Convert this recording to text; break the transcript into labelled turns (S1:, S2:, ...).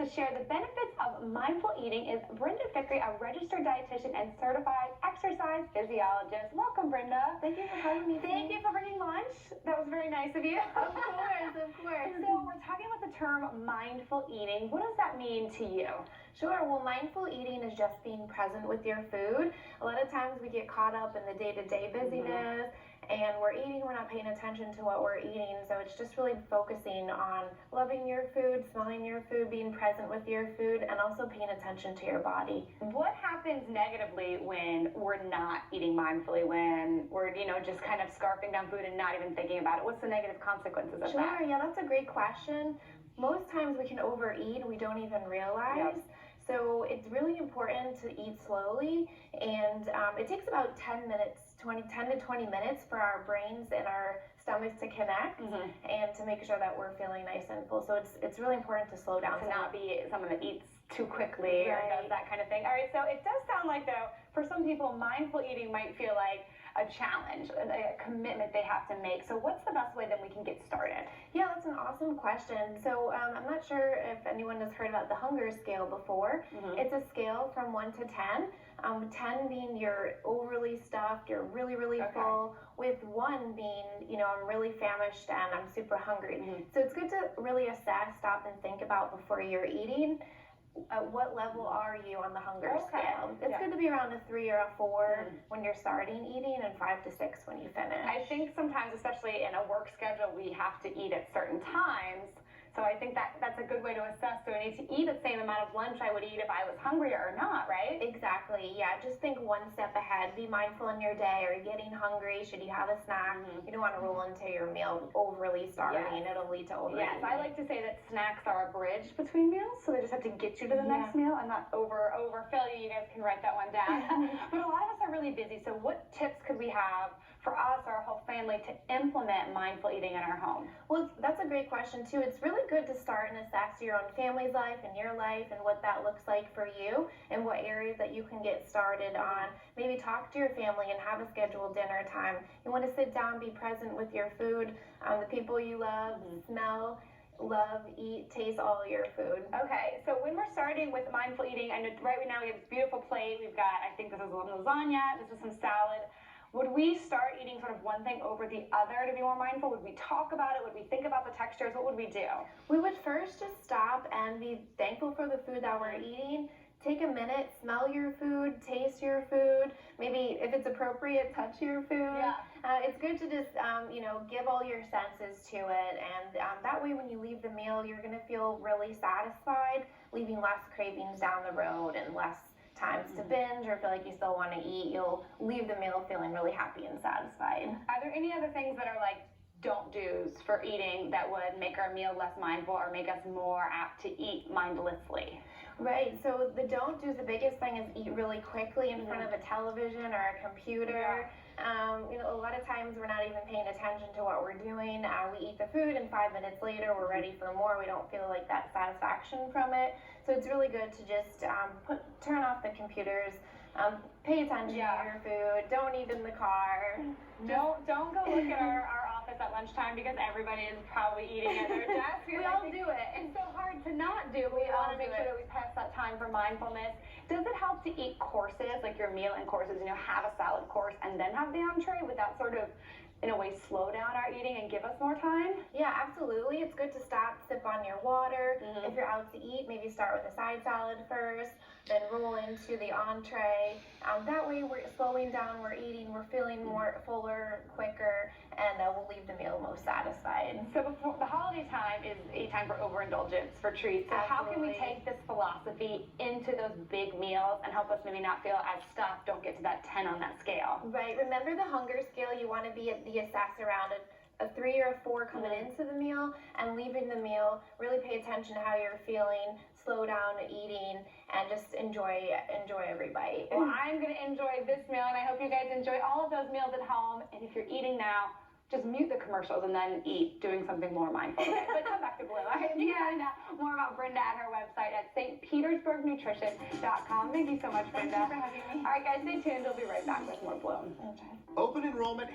S1: share the benefits of mindful eating is Brenda Fickery, a registered dietitian and certified exercise physiologist. Welcome, Brenda.
S2: Thank you for having me.
S1: Thank you for bringing lunch. That was very nice of you.
S2: Of course, of course.
S1: So we're talking about the term mindful eating. What does that mean to you?
S2: Sure. Well, mindful eating is just being present with your food. A lot of times we get caught up in the day-to-day busyness, and we're eating, we're not paying attention to what we're eating. So it's just really focusing on loving your food, smelling your food, being present with your food, and also paying attention to your body.
S1: What happens negatively when we're not eating mindfully, when we're, just kind of scarfing down food and not even thinking about it? What's the negative consequences of that?
S2: Sure, yeah, that's a great question. Most times we can overeat and we don't even realize.
S1: Yep.
S2: So it's really important to eat slowly, and it takes about 10 to 20 minutes for our brains and our stomachs to connect and to make sure that we're feeling nice and full. So it's really important to slow down.
S1: To not be someone that eats too quickly or does that kind of thing. All right, so it does sound like, though, for some people, mindful eating might feel like a challenge, a commitment they have to make. So what's the best way that we can get started?
S2: Yeah, that's an awesome question. So I'm not sure if anyone has heard about the hunger scale before. It's a scale from 1 to 10. 10 being you're overly stuffed, you're really, really full, with 1 being, I'm really famished and I'm super hungry. So it's good to really assess, stop and think about before you're eating. At what level are you on the hunger scale? It's good to be around a 3 or a 4 when you're starting eating, and 5 to 6 when you finish.
S1: I think sometimes, especially in a work schedule, we have to eat at certain times. So I think that's a good way to assess. Do I need to eat the same amount of lunch I would eat if I was hungry or not, right?
S2: Exactly, yeah. Just think 1 step ahead. Be mindful in your day. Are you getting hungry? Should you have a snack? You don't want to roll into your meal overly starving. It'll lead to overeating.
S1: Yes, I like to say that snacks are a bridge between meals, so they just have to get you to the next meal and not overfill you. You guys can write that one down. But a lot of us are really busy, so what tips could we have for us or our whole family to implement mindful eating in our home?
S2: Well, that's a great question too. It's really good to start and assess your own family's life and your life and what that looks like for you and what areas that you can get started on. Maybe talk to your family and have a scheduled dinner time. You want to sit down, be present with your food, the people you love, smell, love, eat, taste all your food.
S1: Okay, so when we're starting with mindful eating, I know right now we have this beautiful plate. We've got, I think this is lasagna, this is some salad. Would we start eating sort of one thing over the other to be more mindful? Would we talk about it? Would we think about the textures? What would we do?
S2: We would first just stop and be thankful for the food that we're eating. Take a minute, smell your food, taste your food. Maybe if it's appropriate, touch your food. It's good to just, give all your senses to it. And that way when you leave the meal, you're going to feel really satisfied, leaving less cravings down the road and less times to binge or feel like you still want to eat. You'll leave the meal feeling really happy and satisfied.
S1: Are there any other things that are like don't do's for eating that would make our meal less mindful or make us more apt to eat mindlessly?
S2: Right, so the don't do's, the biggest thing is eat really quickly in front of a television or a computer. A lot of times we're not even paying attention to what we're doing. We eat the food and 5 minutes later we're ready for more. We don't feel like that satisfaction from it. So it's really good to just turn off the computers, pay attention to your food, don't eat in the car.
S1: Don't go look at our office at lunchtime because everybody is probably eating at their desk.
S2: We all do it.
S1: It's so hard to not do. We want to make sure that we pass that time for mindfulness. Does it help to eat courses, like your meal in courses, have a salad course and then have the entree? Would that sort of, in a way, slow down our eating and give us more time?
S2: Yeah, absolutely. It's good to stop, sip on your water. If you're out to eat, maybe start with a side salad first, then roll into the entree. That way we're slowing down, we're eating, we're feeling more fuller, quicker, and we'll leave the meal most satisfied.
S1: So before the holiday time is a time for overindulgence, for treats. So how can we take this philosophy into those big meals and help us maybe not feel as stuffed, don't get to that 10 on that scale?
S2: Right. Remember the hunger scale. You want to be at the assess around a 3 or a 4 coming into the meal, and leaving the meal. Really pay attention to how you're feeling. Slow down eating and just enjoy every bite.
S1: Well, I'm going to enjoy this meal, and I hope you guys enjoy all of those meals at home. And if you're eating now, just mute the commercials and then eat, doing something more mindful. But come back to Blue. You can find out more about Brenda at her website at stpetersburgnutrition.com. Thank you so much, Brenda.
S2: Thank you for having me.
S1: All right, guys, stay tuned. We'll be right back with more Bloom.
S3: Open enrollment